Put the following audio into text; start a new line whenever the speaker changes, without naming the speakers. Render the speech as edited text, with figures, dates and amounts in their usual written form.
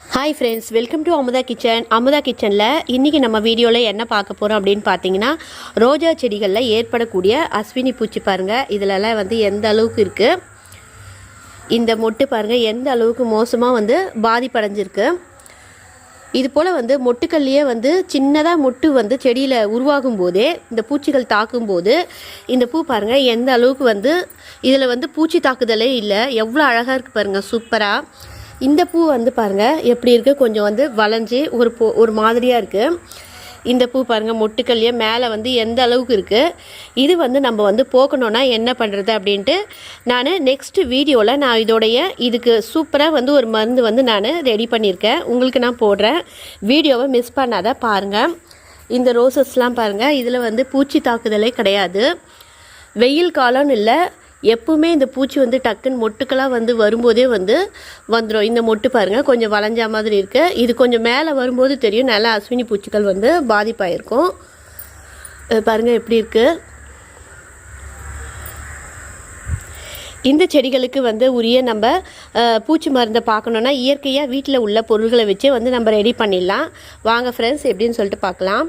Hi friends, welcome to Amudha Kitchen. Amudha கிச்சனில் இன்றைக்கி நம்ம வீடியோவில் என்ன பார்க்க போகிறோம் அப்படின்னு பார்த்தீங்கன்னா, ரோஜா செடிகளில் ஏற்படக்கூடிய அஸ்வினி பூச்சி பாருங்கள். இதிலெல்லாம் வந்து எந்த அளவுக்கு இருக்குது, இந்த மொட்டு பாருங்கள் எந்த அளவுக்கு மோசமாக வந்து பாதிப்படைஞ்சிருக்கு. இது போல் வந்து மொட்டுக்கள்லேயே வந்து சின்னதாக மொட்டு வந்து செடியில் உருவாகும் போதே இந்த பூச்சிகள் தாக்கும்போது இந்த பூ பாருங்கள் எந்த அளவுக்கு வந்து இதில் வந்து பூச்சி தாக்குதலே இல்லை. எவ்வளோ அழகாக இருக்குது பாருங்கள், சூப்பராக. இந்த பூ வந்து பாருங்கள் எப்படி இருக்குது, கொஞ்சம் வந்து வளைஞ்சி ஒரு மாதிரியாக இருக்குது. இந்த பூ பாருங்கள் மொட்டுக்கள்லேயே மேலே வந்து எந்த அளவுக்கு இருக்குது. இது வந்து நம்ம வந்து போக்கணுன்னா என்ன பண்ணுறது அப்படின்ட்டு நான் நெக்ஸ்ட்டு வீடியோவில் நான் இதுக்கு சூப்பராக வந்து ஒரு மருந்து வந்து நான் ரெடி பண்ணியிருக்கேன், உங்களுக்கு நான் போடுறேன். வீடியோவை மிஸ் பண்ணாத பாருங்கள். இந்த ரோசஸ்லாம் பாருங்கள், இதில் வந்து பூச்சி தாக்குதலே கிடையாது. வெயில் காலம்னு இல்லை, எப்பவுமே இந்த பூச்சி வந்து டக்குன்னு மொட்டுக்கெல்லாம் வந்து வரும்போதே வந்துடும். இந்த மொட்டு பாருங்கள் கொஞ்சம் வளைஞ்சா மாதிரி இருக்குது. இது கொஞ்சம் மேலே வரும்போது தெரியும் நல்லா அஸ்வினி பூச்சிகள் வந்து பாதிப்பாயிருக்கும். பாருங்கள் எப்படி இருக்குது. இந்த செடிகளுக்கு வந்து உரிய நம்ம பூச்சி மருந்தை பார்க்கணுன்னா இயற்கையாக வீட்டில் உள்ள பொருள்களை வச்சே வந்து நம்ம ரெடி பண்ணிடலாம். வாங்க ஃப்ரெண்ட்ஸ், எப்படின்னு சொல்லிட்டு பார்க்கலாம்.